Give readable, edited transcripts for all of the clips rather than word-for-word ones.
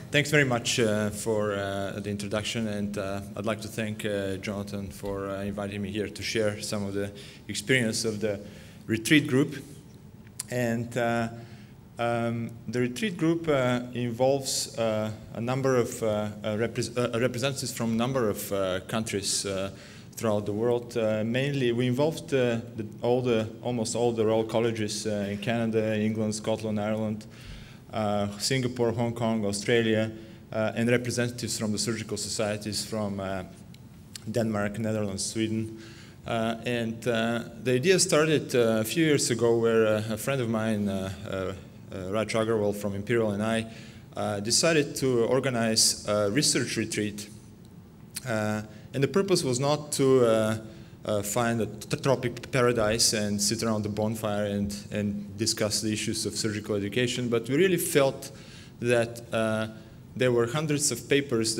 Thanks very much for the introduction, and I'd like to thank Jonathan for inviting me here to share some of the experience of the retreat group. And the retreat group involves a number of representatives from a number of countries throughout the world. Mainly, we involved almost all the Royal Colleges in Canada, England, Scotland, Ireland, Singapore, Hong Kong, Australia, and representatives from the surgical societies from Denmark, Netherlands, Sweden. And the idea started a few years ago where a friend of mine, Grantcharov from Imperial, and I decided to organize a research retreat. And the purpose was not to find a tropic paradise and sit around the bonfire and discuss the issues of surgical education, but we really felt that there were hundreds of papers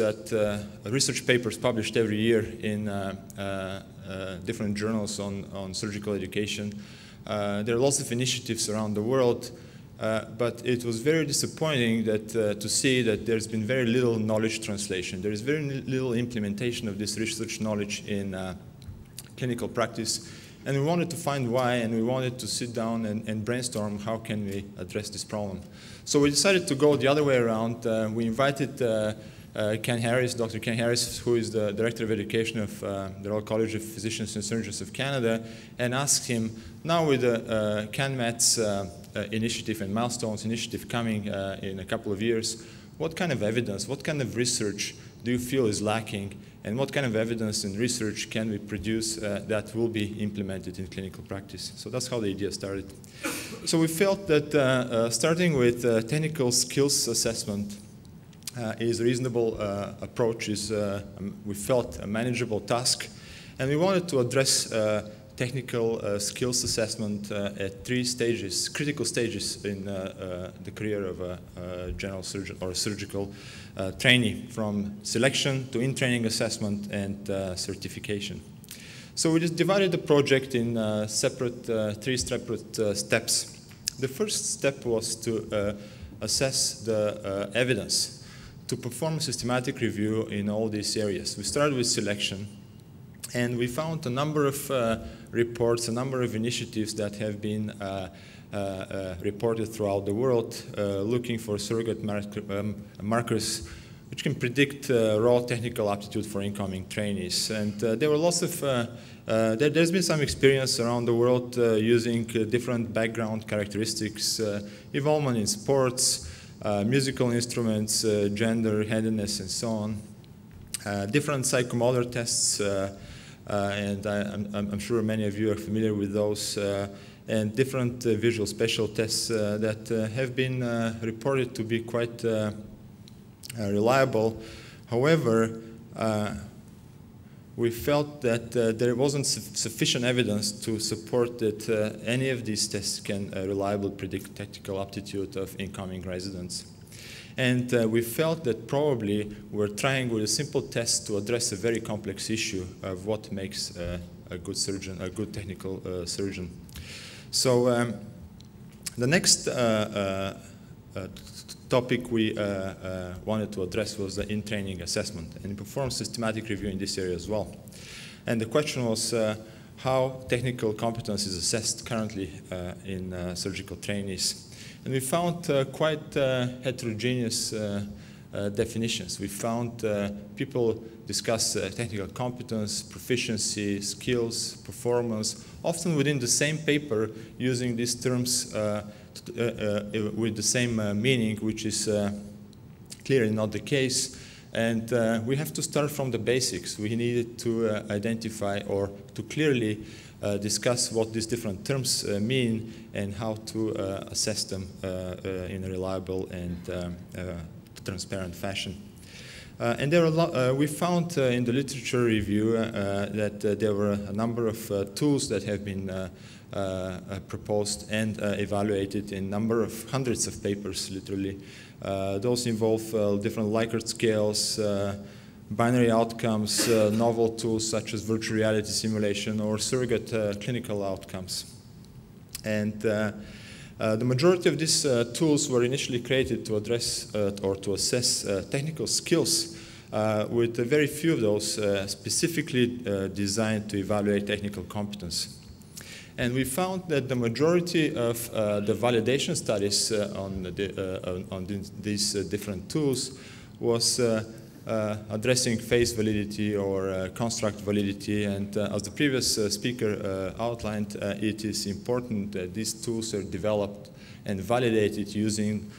research papers published every year in different journals on surgical education. There are lots of initiatives around the world, but it was very disappointing to see that there's been very little knowledge translation. There is very little implementation of this research knowledge in clinical practice, and we wanted to find why, and we wanted to sit down and brainstorm how can we address this problem. So we decided to go the other way around. We invited Ken Harris, Dr. Ken Harris, who is the Director of Education of the Royal College of Physicians and Surgeons of Canada, and asked him, now with the CanMETS initiative and Milestones initiative coming in a couple of years, what kind of evidence, what kind of research do you feel is lacking, and what kind of evidence and research can we produce that will be implemented in clinical practice? So that's how the idea started. So we felt that starting with technical skills assessment is a reasonable approach, we felt a manageable task, and we wanted to address technical skills assessment at 3 stages, critical stages in the career of a general surgeon or a surgical trainee, from selection to in-training assessment and certification. So we just divided the project in 3 separate steps. The first step was to assess the evidence, to perform a systematic review in all these areas. We started with selection, and we found a number of reports, a number of initiatives that have been reported throughout the world, looking for surrogate markers which can predict raw technical aptitude for incoming trainees. And there were lots of, there's been some experience around the world using different background characteristics, involvement in sports, musical instruments, gender, handedness, and so on. Different psychomotor tests, and I'm sure many of you are familiar with those, and different visual spatial tests that have been reported to be quite reliable. However, we felt that there wasn't sufficient evidence to support that any of these tests can reliably predict technical aptitude of incoming residents. And we felt that probably we're trying with a simple test to address a very complex issue of what makes a good surgeon, a good technical surgeon. So the next topic we wanted to address was the in-training assessment, and we performed systematic review in this area as well. And the question was how technical competence is assessed currently in surgical trainees. And we found quite heterogeneous definitions. We found people discuss technical competence, proficiency, skills, performance, often within the same paper using these terms with the same meaning, which is clearly not the case. And we have to start from the basics. We needed to identify or to clearly discuss what these different terms mean and how to assess them in a reliable and transparent fashion. And there are we found in the literature review that there were a number of tools that have been proposed and evaluated in hundreds of papers, literally. Those involve different Likert scales, binary outcomes, novel tools such as virtual reality simulation, or surrogate clinical outcomes. And The majority of these tools were initially created to address or to assess technical skills, with very few of those specifically designed to evaluate technical competence. And we found that the majority of the validation studies on these different tools was addressing phase validity or construct validity. And as the previous speaker outlined, it is important that these tools are developed and validated using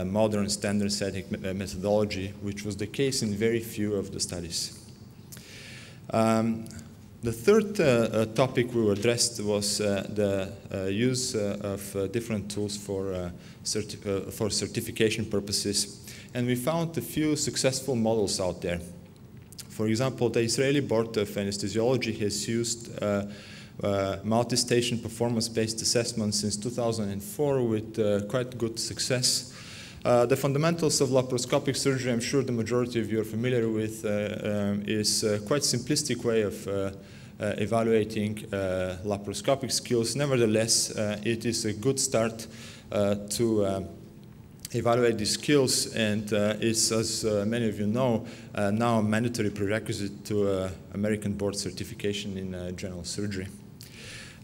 modern standard setting methodology, which was the case in very few of the studies. The third topic we addressed was the use of different tools for certification purposes. And we found a few successful models out there. For example, the Israeli Board of Anesthesiology has used multi-station performance-based assessment since 2004 with quite good success. The fundamentals of laparoscopic surgery, I'm sure the majority of you are familiar with, is a quite simplistic way of evaluating laparoscopic skills. Nevertheless, it is a good start to evaluate these skills, and it's, as many of you know, now a mandatory prerequisite to American board certification in general surgery.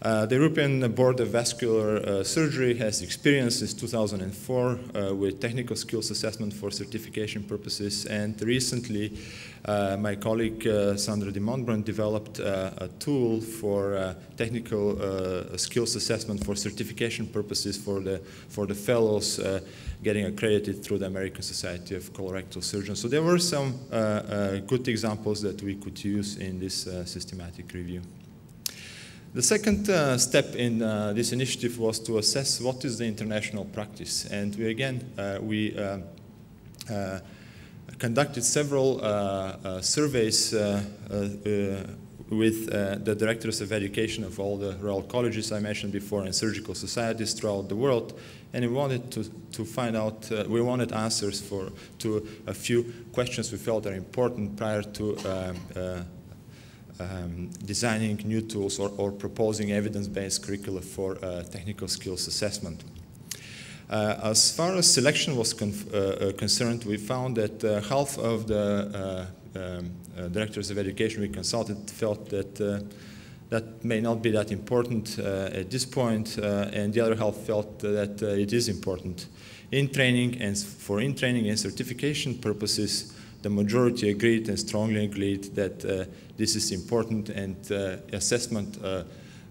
The European Board of Vascular Surgery has experience since 2004 with technical skills assessment for certification purposes, and recently my colleague Sandra de Montbrun developed a tool for technical skills assessment for certification purposes for the fellows getting accredited through the American Society of Colorectal Surgeons. So there were some good examples that we could use in this systematic review. The second step in this initiative was to assess what is the international practice. And we again, conducted several surveys with the directors of education of all the Royal Colleges I mentioned before and surgical societies throughout the world. And we wanted to find out, we wanted answers to a few questions we felt are important prior to designing new tools or proposing evidence-based curricula for technical skills assessment. As far as selection was concerned, we found that half of the directors of education we consulted felt that that may not be that important at this point, and the other half felt that it is important. In training and for in-training and certification purposes, the majority agreed and strongly agreed that this is important, and assessment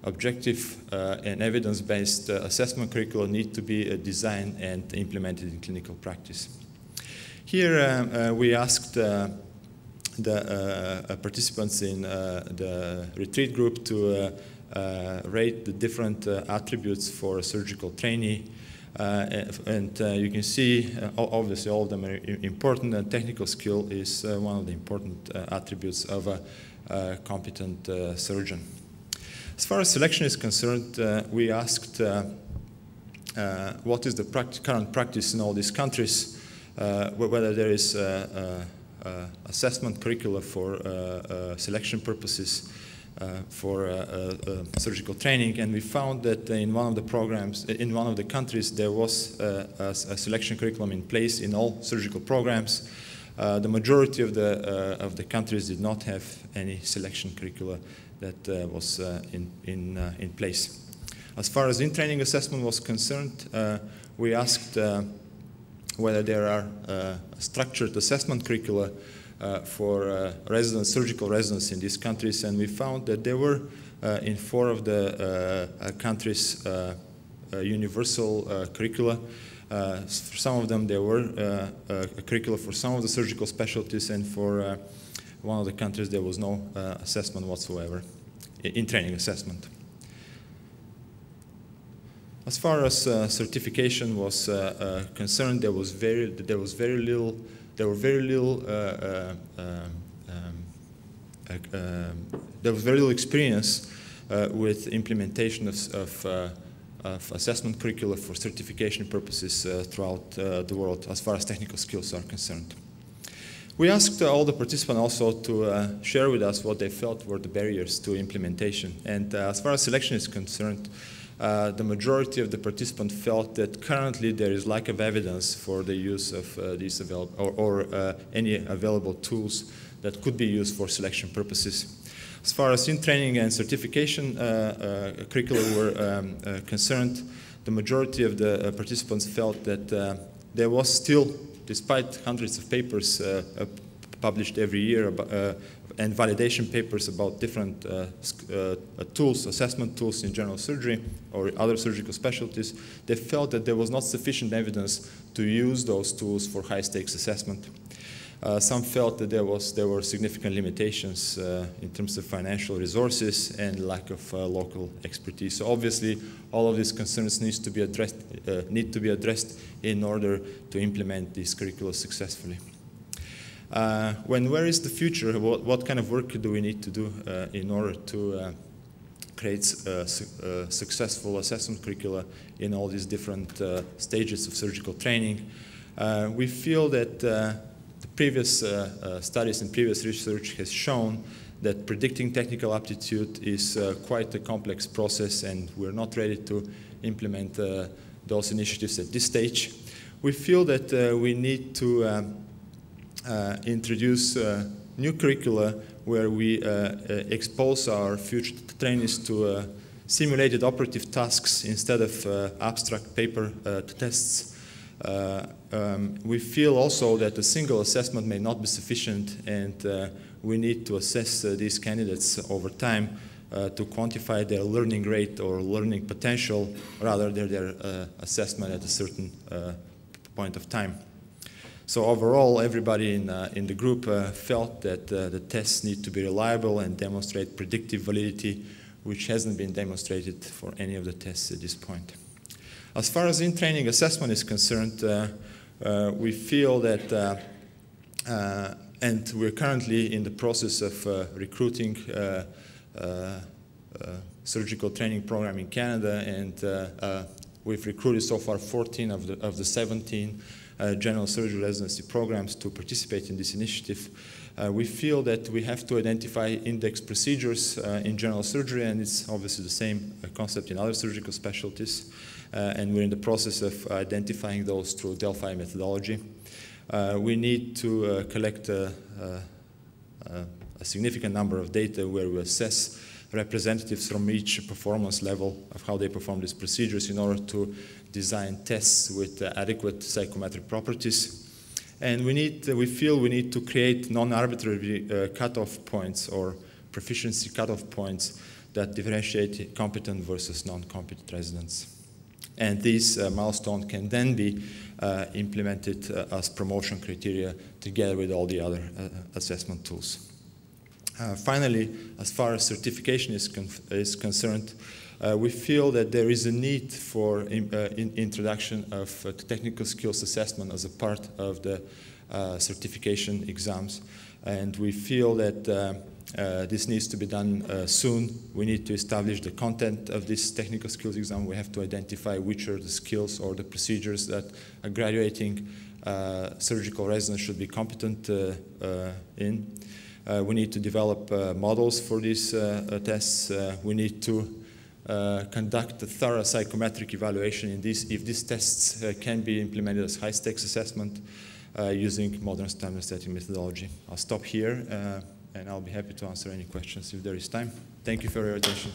objective and evidence-based assessment curricula need to be designed and implemented in clinical practice. Here we asked the participants in the retreat group to rate the different attributes for a surgical trainee. And you can see, obviously, all of them are important, and technical skill is one of the important attributes of a competent surgeon. As far as selection is concerned, we asked what is the current practice in all these countries, whether there is assessment curricula for selection purposes for surgical training, and we found that in one of the programs, in one of the countries, there was a selection curriculum in place in all surgical programs. The majority of the countries did not have any selection curricula that was in place. As far as in-training assessment was concerned, we asked whether there are structured assessment curricula for surgical residents in these countries, and we found that there were in 4 of the countries universal curricula. For some of them there were a curricula for some of the surgical specialties, and for one of the countries there was no assessment whatsoever, in-training assessment. As far as certification was concerned, there was very little experience with implementation of assessment curricula for certification purposes throughout the world, as far as technical skills are concerned. We asked all the participants also to share with us what they felt were the barriers to implementation. And as far as selection is concerned, the majority of the participants felt that currently there is lack of evidence for the use of these any available tools that could be used for selection purposes. As far as in-training and certification curricula were concerned, the majority of the participants felt that there was still, despite hundreds of papers published every year and validation papers about different tools, assessment tools in general surgery or other surgical specialties, they felt that there was not sufficient evidence to use those tools for high-stakes assessment. Some felt that there were significant limitations in terms of financial resources and lack of local expertise. So obviously, all of these concerns need to be addressed in order to implement these curricula successfully. Where is the future? What kind of work do we need to do in order to create successful assessment curricula in all these different stages of surgical training? We feel that previous studies and previous research has shown that predicting technical aptitude is quite a complex process, and we're not ready to implement those initiatives at this stage. We feel that we need to introduce new curricula where we expose our future trainees to simulated operative tasks instead of abstract paper tests. We feel also that a single assessment may not be sufficient, and we need to assess these candidates over time to quantify their learning rate or learning potential rather than their assessment at a certain point of time. So overall, everybody in the group felt that the tests need to be reliable and demonstrate predictive validity, which hasn't been demonstrated for any of the tests at this point. As far as in-training assessment is concerned, we feel that, and we're currently in the process of recruiting surgical training program in Canada, and we've recruited so far 14 of the 17 general surgery residency programs to participate in this initiative. We feel that we have to identify index procedures in general surgery, and it's obviously the same concept in other surgical specialties. And we're in the process of identifying those through Delphi methodology. We need to collect a significant number of data where we assess representatives from each performance level of how they perform these procedures in order to design tests with adequate psychometric properties. And we feel we need to create non-arbitrary cutoff points or proficiency cutoff points that differentiate competent versus non-competent residents. And these milestones can then be implemented as promotion criteria together with all the other assessment tools. Finally, as far as certification is concerned, we feel that there is a need for introduction of technical skills assessment as a part of the certification exams. And we feel that this needs to be done soon. We need to establish the content of this technical skills exam. We have to identify which are the skills or the procedures that a graduating surgical resident should be competent in. We need to develop models for these tests. We need to conduct a thorough psychometric evaluation in this, if these tests can be implemented as high-stakes assessment using modern standard setting methodology. I'll stop here. And I'll be happy to answer any questions if there is time. Thank you for your attention.